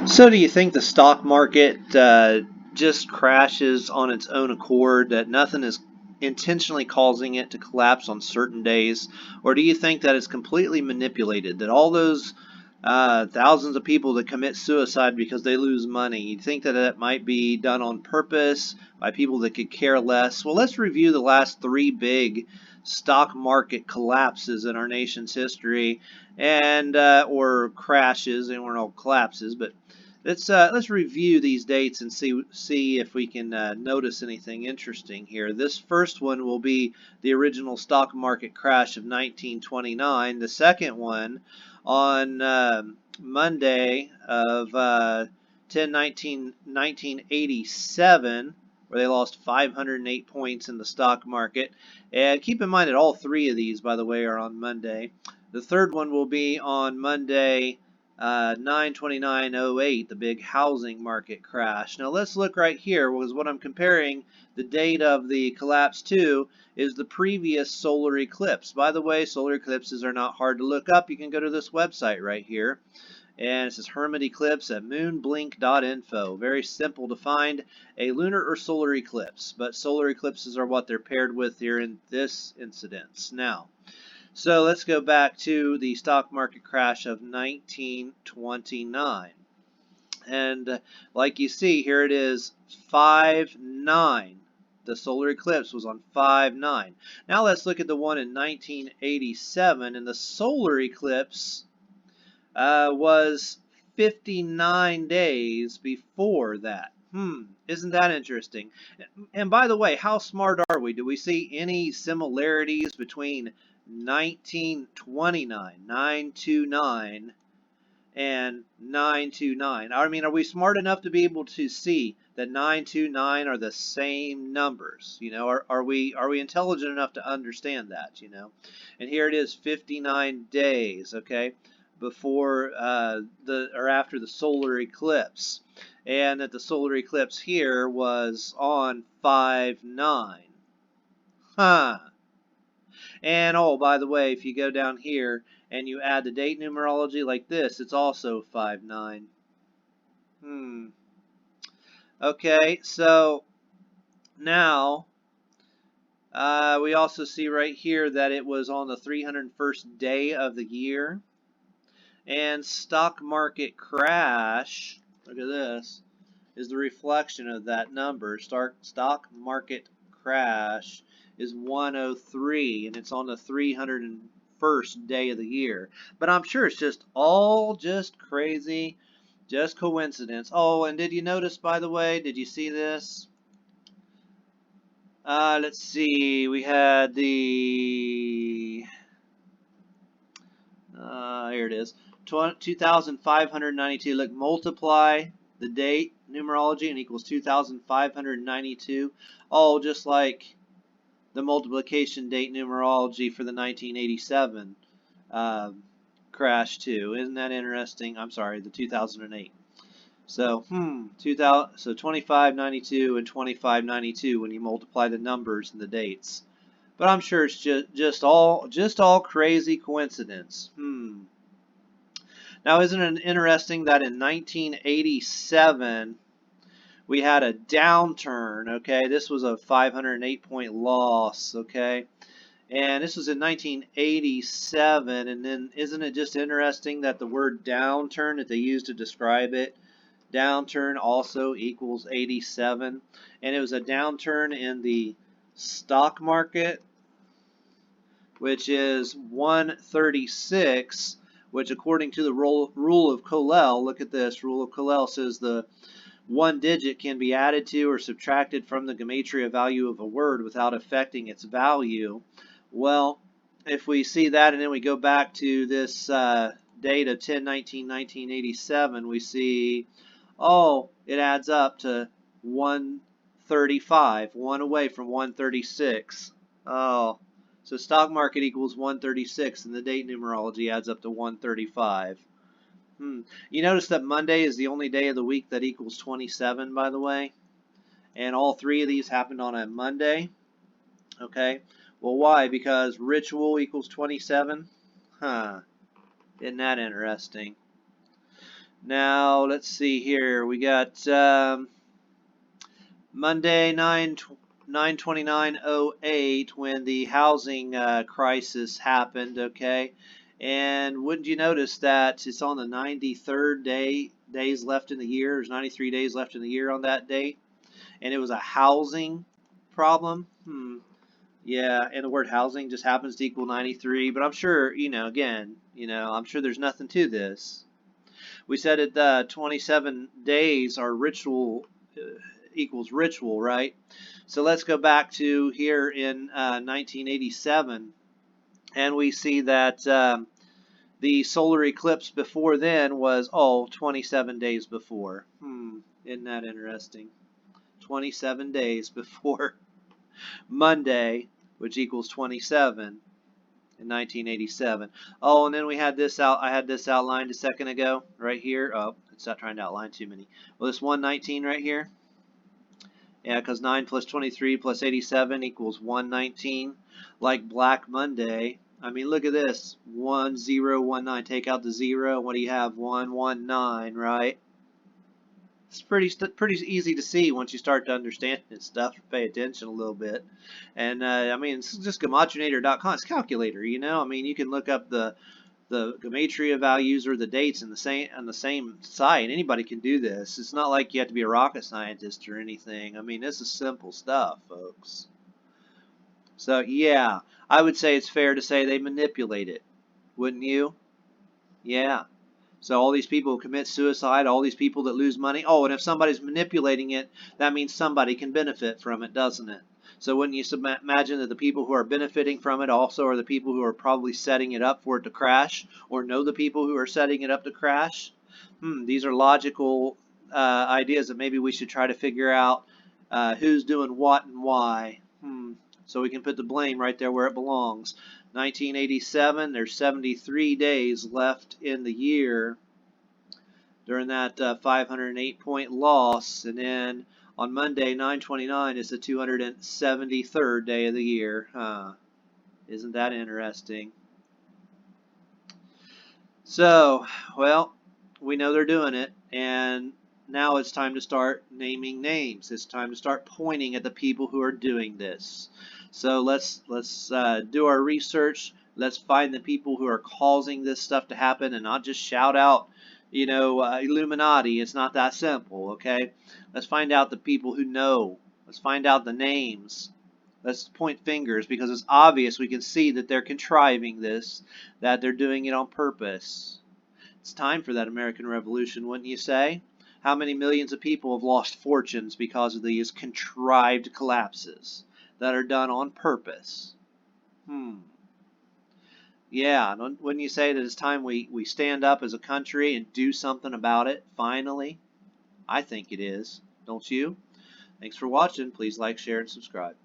So, do you think the stock market just crashes on its own accord, that nothing is intentionally causing it to collapse on certain days? Or do you think that it's completely manipulated, that all those thousands of people that commit suicide because they lose money, you think that that might be done on purpose by people that could care less? Well, let's review the last three big stock market collapses in our nation's history, and or crashes, and we're all collapses, but let's review these dates and see if we can notice anything interesting here. This first one will be the original stock market crash of 1929. The second one on Monday of 1987, where they lost 508 points in the stock market. And keep in mind that all three of these, by the way, are on Monday. The third one will be on Monday, 9/29/08, the big housing market crash. Now let's look right here, because what I'm comparing the date of the collapse to is the previous solar eclipse. By the way, solar eclipses are not hard to look up. You can go to this website right here, and it says Hermit Eclipse at moonblink.info. Very simple to find a lunar or solar eclipse, but solar eclipses are what they're paired with here in this incidence. Now, so let's go back to the stock market crash of 1929. And like you see, here it is, 5/9. The solar eclipse was on 5/9. Now let's look at the one in 1987, and the solar eclipse was 59 days before that. Isn't that interesting? And by the way, how smart are we? Do we see any similarities between 1929, 929, and 929? I mean, are we smart enough to be able to see that 929 are the same numbers? You know, are we intelligent enough to understand that? You know, and here it is, 59 days, okay, before or after the solar eclipse, and that the solar eclipse here was on 5/9. And oh, by the way, if you go down here and you add the date numerology like this, it's also 5/9. Okay, so now we also see right here that it was on the 301st day of the year. And stock market crash, look at this, is the reflection of that number. Stock market crash is 103, and it's on the 301st day of the year. But I'm sure it's just all just crazy, just coincidence. Oh, and did you notice, by the way, did you see this? Let's see, we had the, here it is, 2,592. Look, multiply the date numerology and equals 2,592. Oh, just like the multiplication date numerology for the 1987 crash too. Isn't that interesting? I'm sorry, the 2008. So, 2592 and 2592 when you multiply the numbers and the dates. But I'm sure it's just all crazy coincidence. Now, isn't it interesting that in 1987 we had a downturn? Okay, this was a 508-point loss. Okay, and this was in 1987. And then, isn't it just interesting that the word downturn that they used to describe it, downturn, also equals 87, and it was a downturn in the stock market, which is 136. Which, according to the rule of Colel, look at this, rule of Colel says the one digit can be added to or subtracted from the gematria value of a word without affecting its value. Well, if we see that and then we go back to this date of 10/19/1987, we see, oh, it adds up to 135, one away from 136. Oh. So stock market equals 136, and the date numerology adds up to 135. You notice that Monday is the only day of the week that equals 27, by the way? And all three of these happened on a Monday. Okay. Well, why? Because ritual equals 27? Isn't that interesting? Now, let's see here. We got Monday, 9/29/08, when the housing crisis happened, okay? And wouldn't you notice that it's on the 93rd days left in the year? There's 93 days left in the year on that date. And it was a housing problem. Yeah, and the word housing just happens to equal 93, but I'm sure, again, I'm sure there's nothing to this. We said that 27 days are ritual equals ritual, right? So let's go back to here in 1987, and we see that the solar eclipse before then was, 27 days before. Isn't that interesting? 27 days before Monday, which equals 27 in 1987. Oh, and then we had this out. I had this outlined a second ago, right here. Oh, it's not trying to outline too many. Well, this 119 right here. Yeah, because 9 plus 23 plus 87 equals 119. Like Black Monday. I mean, look at this. 1019. Take out the 0. What do you have? 119, right? It's pretty easy to see once you start to understand this stuff, pay attention a little bit. And I mean, it's just gematria.com. It's a calculator, I mean, you can look up the gematria values or the dates in on the same site. Anybody can do this. It's not like you have to be a rocket scientist or anything. I mean, this is simple stuff, folks. So yeah, I would say it's fair to say they manipulate it, wouldn't you? Yeah. So all these people who commit suicide, all these people that lose money. Oh, and if somebody's manipulating it, that means somebody can benefit from it, doesn't it? So wouldn't you imagine that the people who are benefiting from it also are the people who are probably setting it up for it to crash, or know the people who are setting it up to crash? These are logical ideas that maybe we should try to figure out who's doing what and why. So we can put the blame right there where it belongs. 1987, there's 73 days left in the year during that 508-point loss. And then on Monday, 9/29, is the 273rd day of the year. Isn't that interesting? So, well, we know they're doing it, and now it's time to start naming names. It's time to start pointing at the people who are doing this. So let's do our research. Let's find the people who are causing this stuff to happen, and not just shout out, Illuminati. It's not that simple, okay? Let's find out the people who know. Let's find out the names. Let's point fingers, because it's obvious. We can see that they're contriving this, that they're doing it on purpose. It's time for that American Revolution, wouldn't you say? How many millions of people have lost fortunes because of these contrived collapses that are done on purpose? Yeah, wouldn't you say that it's time we stand up as a country and do something about it, finally? I think it is. Don't you? Thanks for watching. Please like, share, and subscribe.